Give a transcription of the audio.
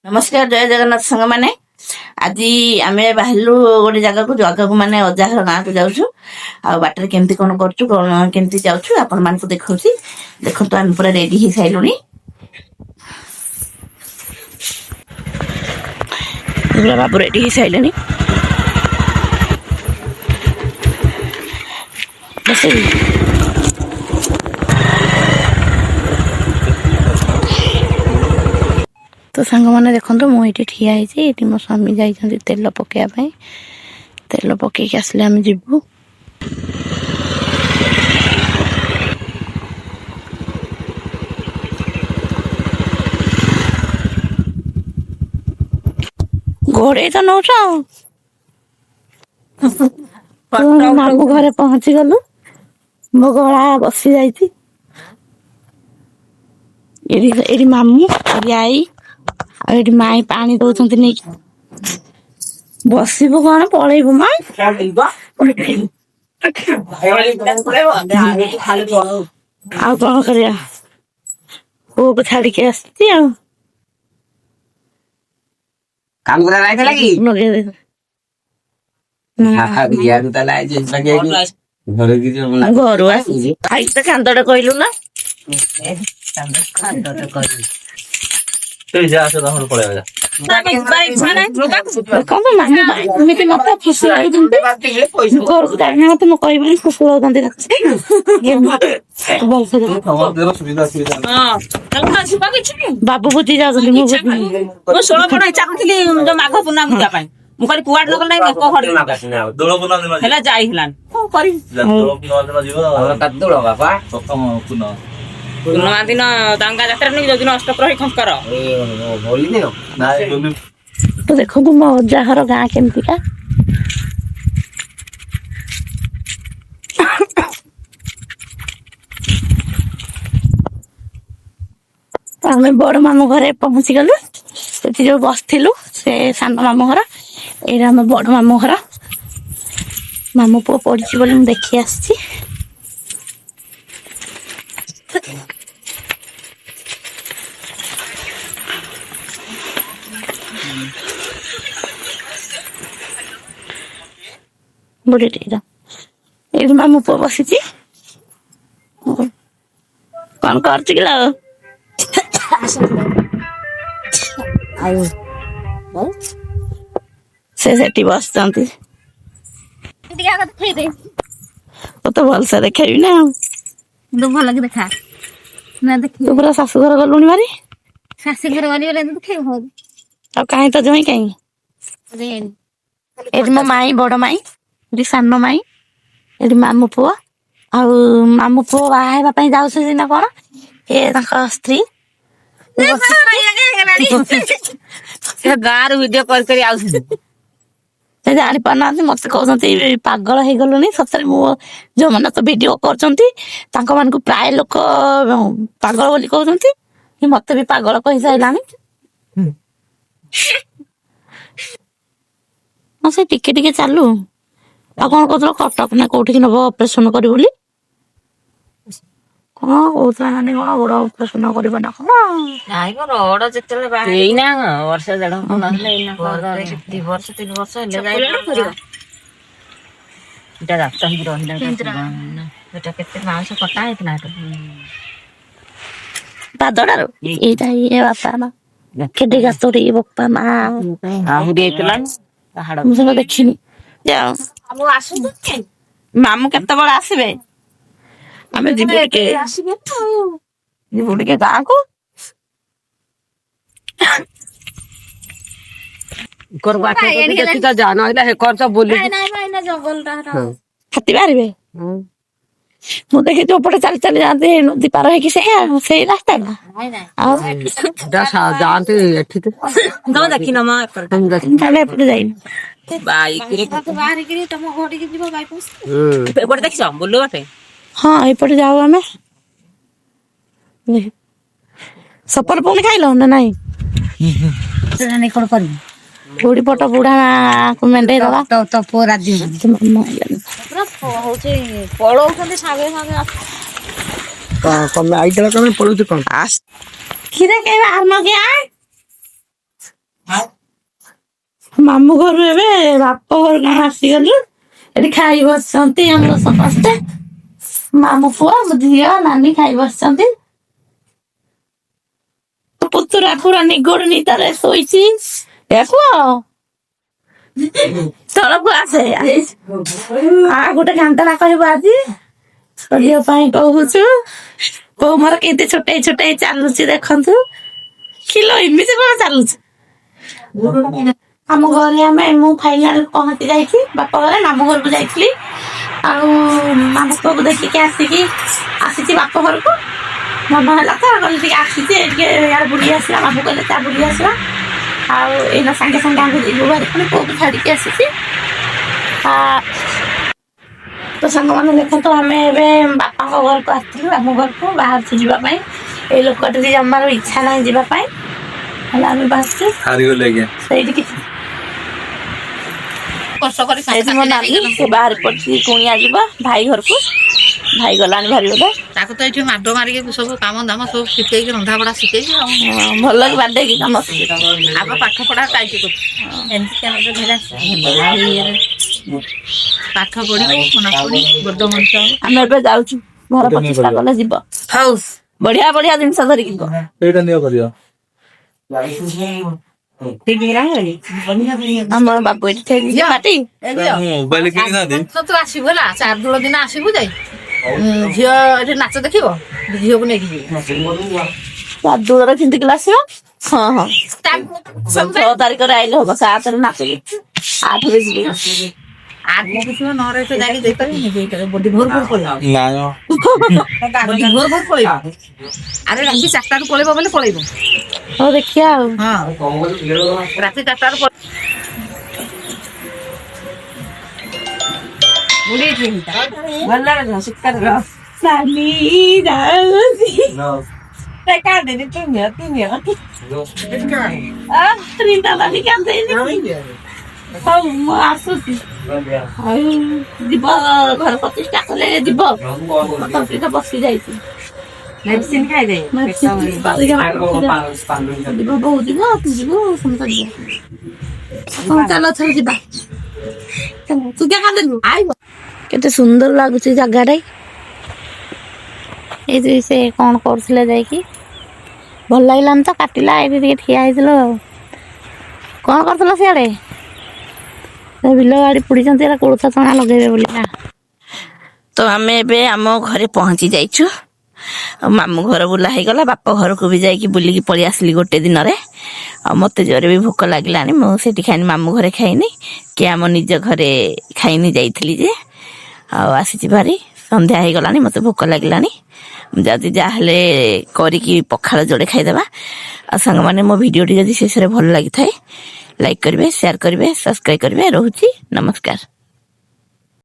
नमस्कार जय जगन्नाथ संग माने आज आम बाहर गोटे जगह को माने अजाघर गाँव को जाऊँ आ बाटर केमती कौन करमती जाऊँ आपण मान देखा देखो तो आम पूरा रेडी हो सारूँ पूरा बाबू रेडी हो सारे तो सांग मैंने देखो मुझे ठिया ये मो स्वामी जाइए तेल पकड़ापी तेल पकईक आसले आम जीवु घोड़े तो नौ मामू घरे पहुंची गलु मो गला बसी जाइए मामू आई आई माई पानी दौरान नहीं बसबू कौन पलैबू माँ आ कौन कर पुओ को छाड़ी के आसती काम करा लाइट लगी घर आसी खाई तो कांदटे कहलु ना मत खुशी घर को जाना तो मुझे खुशी बाबू बुझी जाऊँ माघ पूर्णा मुझे कुआड़ लोक ना जाई पूर्णिमा दिन दांगा जात्रा नहीं जो दिन अष्टप्रहरी खंकर तो देखो मो अजाघर गाँ केमतीका आम बड़ मामू घरे पहुंची गलु से जो बसलु से सान मामू घर ये आम बड़ मामू घर मामू पुओ पड़ी बोली मुझे देखी आसी बुढ़ी ये मामू पुओ बसी कौन कर से बस तो भल से देखेबी ना भल देखा ना देख तू पूरा शाशुघर गलुणी मारी शाशुघर वाली देखे अब कहीं तो जमी कहीं ये मो माई बड़ माई ये सान माई ये मामू पुओ मामू पुओ बाहर जाऊना कौन ये स्त्री गाँव वीडियो कॉल कर जानी पाना मत कहते पागल हो गलुनी सतरे जो मैंने तो वीडियो कर प्राय लोक पागल बोली कहते मत भी पागल कही सारा से टिके टिके चालू आ कौन कहते कटक ना कौटी नब ऑपरेशन कर कौन कहते कौन गोड़ ऑपरेशन कर वर्ष देढ़ वर्ष 3 वर्ष मांस कटा होता पादड़ार ये बापा माँ केटे गात बप्पा माँ देखनी मामू केत बड़े आसबे आम जीवु टे गाँ को हाथी बाहर मुझे देखी जो पटे चल चल जाते नदी पार है कि से रास्ता ना जानते देखी ना देख बोलो बाटे हाँ एपटे जाओ आम सपर पुणी खाइल ना नाई कौन कर बुढ़ी पट बुढ़ा मेढे दवा तो पुओ राजी पलौं सागे कम आइटल कम पड़ू कौन खीरा के आम के ମାମୁଁ ଘରୁ ଏବେ ବାପ ଘରକୁ ଆମେ ଆସିଗଲୁ। ଏଠି ଖାଇ ବସିଛନ୍ତି ଆମର ସମସ୍ତେ, ମାମୁଁ ପୁଅ ମୋ ଝିଅ ନାନୀ ଖାଇ ବସିଛନ୍ତି। ପୁତୁରା ପୁରା ନିଗୋଡ ନିଦରେ ଶୋଇଛି। ଏ ପୁଅ ତଳକୁ ଆସେ, ଗୋଟେ ଘଣ୍ଟା କହିବୁ ଆଜି ଶୋଇବା ପାଇଁ କହୁଛୁ। ବୋଉ ମୋର କେତେ ଛୋଟେଇ ଛୋଟେଇ ଚାଲୁଛି ଦେଖନ୍ତୁ। କିଲୋ ଏମିତି କଣ ଚାଲୁଛି। ଆମ ଘରେ ମୁଁ ଫାଇନାଲ ପହଞ୍ଚି ଯାଇଛି ବାପ ଘରେ। ମାମୁଁ ଘରକୁ ଯାଇଥିଲି, ଆଉ ମାମୁଁ ପୁଅକୁ ଦେଖିକି ଆସିଛି ବାପ ଘରକୁ। ମନ ହେଲା ତ କହିଲେ ଟିକେ ଆସିଛି ଟିକେ ଇଆଡ଼େ ବୁଲି ଆସିବା। ମାମୁଁ କହିଲେ ତା ବୁଲି ଆସିବା। ଆଉ ଏଇନା ସାଙ୍ଗେ ସାଙ୍ଗେ ଆମେ ଯିବୁ ଭାରି, ପୁଣି ପୁଅକୁ ଛାଡ଼ିକି ଆସିଛି। ତ ସାଙ୍ଗମାନେ ଦେଖନ୍ତୁ, ଆମେ ଏବେ ବାପାଙ୍କ ଘରକୁ ଆସିଥିଲୁ, ଆମ ଘରକୁ ବାହାରୁଛୁ ଯିବା ପାଇଁ। ଏଇ ଲୋକଟି ଜମାରୁ ଇଚ୍ଛା ନାହିଁ ଯିବା ପାଇଁ, ହେଲେ ଆମେ ବାହାରୁଛୁ ସେଇଠି କିଛି। ସେଇଠି ମୋ ନାନୀ ସେ ବାହାରି ପଡିଛି, କୁଣିଆ ଯିବ ଭାଇ ଘରକୁ। ଭାଇ ଗଲାଣି ଭାରି ବୋଧେ। ତାକୁ ତ ଏଠି ମାଡ ମାରିକି ସବୁ କାମ ଦାମ ସବୁ ଶିଖେଇକି ରନ୍ଧା ବଢା ଶିଖେଇକି ଆଉ ଭଲ କି ବାଡେଇକି କାମ ଆଗ ପାଠ ପଢା ଟାଇଟ୍ କରୁଛି। ଏମିତି କେମିତି ପାଠ ପଢିକି ବଡ ମଣିଷ ହବ। ଆମେ ଏବେ ଯାଉଛୁ, ଘର ପ୍ରତିଷ୍ଠା କଲେ ଯିବ। ହଉ ବଢିଆ ବଢିଆ ଜିନିଷ ଧରିକି ଯିବ। ଏଇଟା ନିଅ କରିବ। ଆମର ବାବୁ ଏଠି ଥେଇଛି ମାଟି। ମୋବାଇଲ କିଣିଥାନ୍ତି। ତୁ ଆସିବୁ ହେଲା, 4 ଦୋଳ ଦିନ ଆସିବୁ ଯାଇ ଝିଅ ଏଠି ନାଚ ଦେଖିବ, ଝିଅକୁ ନେଇକି ଯିବୁ। ଦୂରରେ କିନ୍ତିକିଲା ଆସିବ। ହଁ ହଁ 6 ତାରିଖରେ ଆଇଲେ ହବ, 7ରେ ନାଚିବି, 8ରେ ଯିବି। ଆଗକୁ ଦେଖିବ ନହେଲେ ଏଠି ଯାଇକି ଦେଇପାରିବିନି। ବଡି ଭୋର ଭୋର ପଳେଇବ, ନାଇଁ ବଡି ଭୋର ଭୋର ପଳେଇବ। ଆରେ ରାତି 4ଟାରୁ ପଳେଇବ ବୋଲେ ପଳେଇବ। ହଉ ଦେଖିବା ଆଉ। ହଁ ରାତି 4ଟାରୁ ହଉ ମୁଁ ଆସୁଛି। ଆଉ ଯିବ ଘର ପ୍ରତିଷ୍ଠା କଲେ ଯିବ। ବସି ଯାଇଛି ମେଡିସିନ ଖାଇଦେ। ଯିବ, ବୋଉ ଯିବ, ତୁ ଯିବୁ, ସମସ୍ତେ ଯିବ। ଚାଲ ଚାଲ ଯିବା। ତୁ ଆଇବ। କେତେ ସୁନ୍ଦର ଲାଗୁଛି ଜାଗାଟା। ଏଇଠି ସେ କଣ କରୁଥିଲେ ଯାଇକି, ଭଲ ଲାଗିଲାନି ତ କାଟିଲା। ଏଇଠି ଟିକେ ଠିଆ ହେଇଥିଲ ଆଉ। କଣ କରୁଥିଲ ସିଆଡେ? ବିଲ ବାଡ଼ି ପୋଡ଼ିଛନ୍ତି, ଏରା କୋଳଥ ଚଣା ଲଗେଇବେ ବୋଲି ନା। ତ ଆମେ ଏବେ ଆମ ଘରେ ପହଞ୍ଚି ଯାଇଛୁ। ମାମୁଁ ଘର ବୁଲା ହେଇଗଲା, ବାପ ଘରକୁ ବି ଯାଇକି ବୁଲିକି ପଳେଇ ଆସିଲି ଗୋଟେ ଦିନରେ। ଆଉ ମତେ ଜୋରେ ବି ଭୋକ ଲାଗିଲାନି, ମୁଁ ସେଠି ଖାଇନି, ମାମୁଁ ଘରେ ଖାଇନି କି ଆମ ନିଜ ଘରେ ଖାଇନି, ଯାଇଥିଲି ଯେ। ଆଉ ଆସିଛି ଭାରି, ସନ୍ଧ୍ୟା ହେଇଗଲାଣି, ମତେ ଭୋକ ଲାଗିଲାଣି। ମୁଁ ଯାଉଛି ଯାହେଲେ କରିକି ପଖାଳ ଯୋଡ଼େ ଖାଇଦେବା। ଆଉ ସାଙ୍ଗମାନେ ମୋ ଭିଡ଼ିଓଟି ଯଦି ଶେଷରେ ଭଲ ଲାଗିଥାଏ, ଲାଇକ୍ କରିବେ, ସେୟାର କରିବେ, ସବସ୍କ୍ରାଇବ୍ କରିବେ। ରହୁଛି, ନମସ୍କାର।